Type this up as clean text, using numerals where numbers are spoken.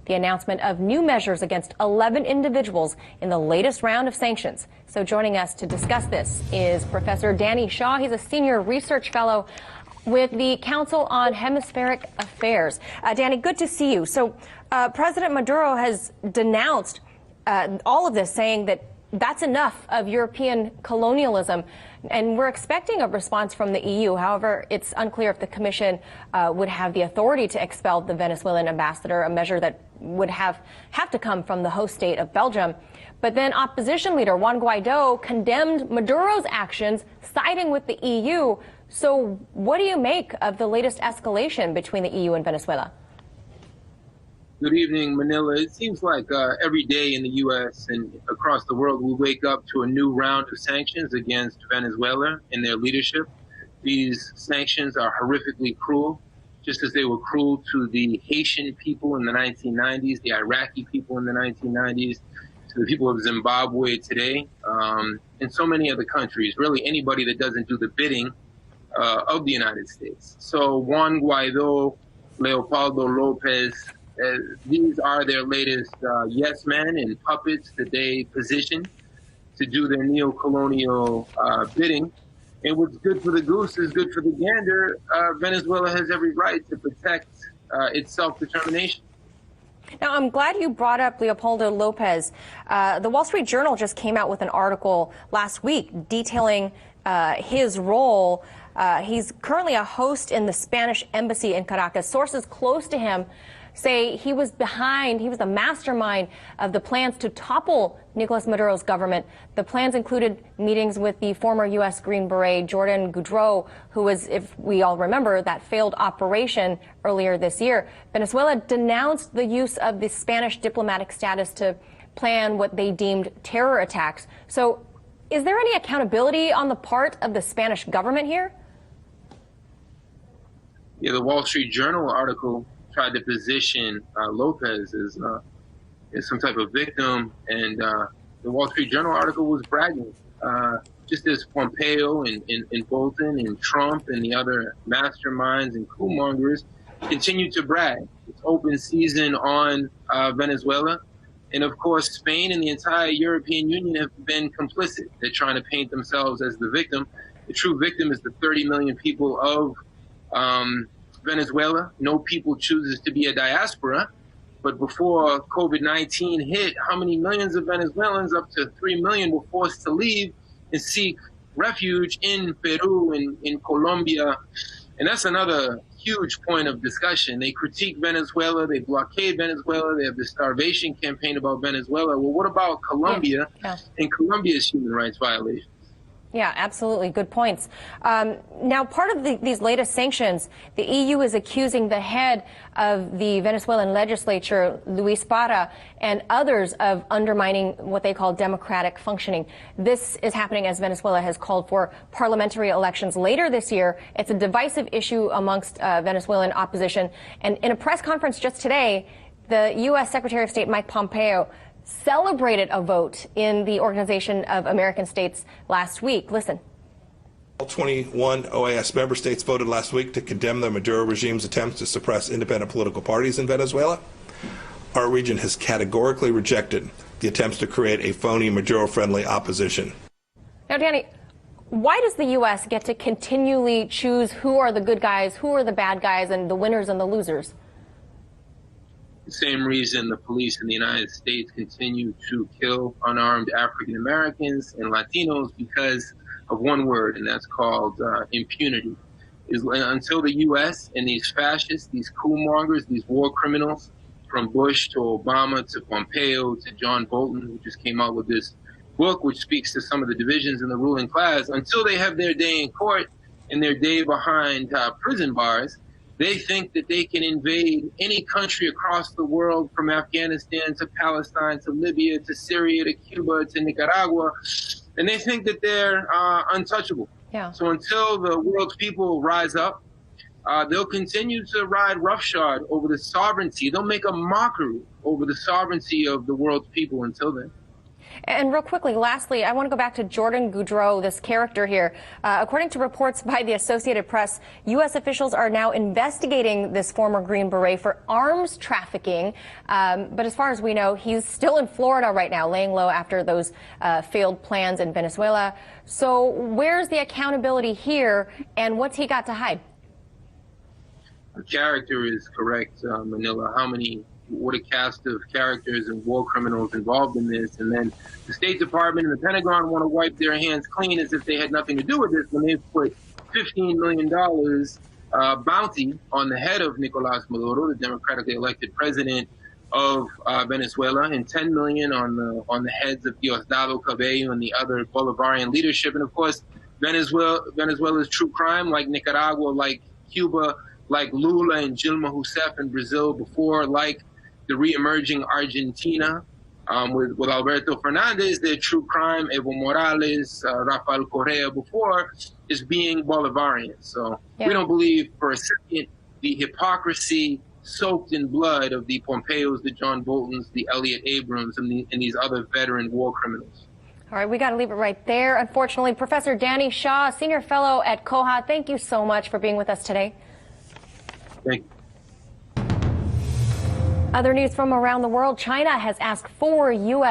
the announcement of new measures against 11 individuals in the latest round of sanctions. So joining us to discuss this is Professor Danny Shaw. He's a senior research fellow with the Council on Hemispheric Affairs. Danny, good to see you. So President Maduro has denounced all of this, saying that that's enough of European colonialism, and we're expecting a response from the EU. However, it's unclear if the Commission would have the authority to expel the Venezuelan ambassador, a measure that would have to come from the host state of Belgium. But then opposition leader Juan Guaido condemned Maduro's actions, siding with the EU. So what do you make of the latest escalation between the EU and Venezuela? Good evening, Manila. It seems like every day in the U.S. and across the world, we wake up to a new round of sanctions against Venezuela and their leadership. These sanctions are horrifically cruel, just as they were cruel to the Haitian people in the 1990s, the Iraqi people in the 1990s, to the people of Zimbabwe today, and so many other countries, really anybody that doesn't do the bidding of the United States. So Juan Guaido, Leopoldo Lopez, these are their latest yes men and puppets that they position to do their neo-colonial bidding. And what's good for the goose is good for the gander. Venezuela has every right to protect its self-determination. Now, I'm glad you brought up Leopoldo Lopez. The Wall Street Journal just came out with an article last week detailing his role. He's currently a host in the Spanish embassy in Caracas. Sources close to him say he was the mastermind of the plans to topple Nicolas Maduro's government. The plans included meetings with the former U.S. Green Beret Jordan Goudreau, who was, if we all remember, that failed operation earlier this year. Venezuela denounced the use of the Spanish diplomatic status to plan what they deemed terror attacks. So is there any accountability on the part of the Spanish government here? Yeah, the Wall Street Journal article tried to position Lopez as some type of victim, and the Wall Street Journal article was bragging, just as Pompeo and Bolton and Trump and the other masterminds and coup mongers continue to brag. It's open season on Venezuela, and of course Spain and the entire European Union have been complicit. They're trying to paint themselves as the victim. The true victim is the 30 million people of Venezuela. No people chooses to be a diaspora, but before COVID-19 hit, how many millions of Venezuelans, up to 3 million, were forced to leave and seek refuge in Peru and in Colombia. And that's another huge point of discussion. They critique Venezuela, they blockade Venezuela, they have the starvation campaign about Venezuela. Well, what about Colombia and Colombia's human rights violations? Yeah, absolutely. Good points. Now, part of these latest sanctions, the EU is accusing the head of the Venezuelan legislature, Luis Parra, and others of undermining what they call democratic functioning. This is happening as Venezuela has called for parliamentary elections later this year. It's a divisive issue amongst Venezuelan opposition. And in a press conference just today, the U.S. Secretary of State Mike Pompeo celebrated a vote in the Organization of American States last week. Listen. All 21 OAS member states voted last week to condemn the Maduro regime's attempts to suppress independent political parties in Venezuela. Our region has categorically rejected the attempts to create a phony Maduro-friendly opposition. Now, Danny, why does the U.S. get to continually choose who are the good guys, who are the bad guys, and the winners and the losers? The same reason the police in the United States continue to kill unarmed African Americans and Latinos, because of one word, and that's called impunity. Until the U.S. and these fascists, these coup mongers, these war criminals, from Bush to Obama to Pompeo to John Bolton, who just came out with this book which speaks to some of the divisions in the ruling class, until they have their day in court and their day behind prison bars, they think that they can invade any country across the world, from Afghanistan to Palestine to Libya to Syria to Cuba to Nicaragua, and they think that they're untouchable. Yeah. So until the world's people rise up, they'll continue to ride roughshod over the sovereignty. They'll make a mockery over the sovereignty of the world's people until then. And real quickly, lastly, I want to go back to Jordan Goudreau, this character here. According to reports by the Associated Press, U.S. officials are now investigating this former Green Beret for arms trafficking. But as far as we know, he's still in Florida right now, laying low after those failed plans in Venezuela. So where's the accountability here, and what's he got to hide? The character is correct, Manila. What a cast of characters and war criminals involved in this. And then the State Department and the Pentagon want to wipe their hands clean as if they had nothing to do with this when they've put $15 million bounty on the head of Nicolas Maduro, the democratically elected president of Venezuela, and $10 million on the heads of Diosdado Cabello and the other Bolivarian leadership. And of course, Venezuela's true crime, like Nicaragua, like Cuba, like Lula and Dilma Rousseff in Brazil before, like the re-emerging Argentina with Alberto Fernandez, their true crime, Evo Morales, Rafael Correa before, is being Bolivarian. So we don't believe for a second the hypocrisy soaked in blood of the Pompeos, the John Boltons, the Elliot Abrams, and these other veteran war criminals. All right, we got to leave it right there. Unfortunately, Professor Danny Shaw, Senior Fellow at COHA, thank you so much for being with us today. Thank you. Other news from around the world, China has asked 4 U.S.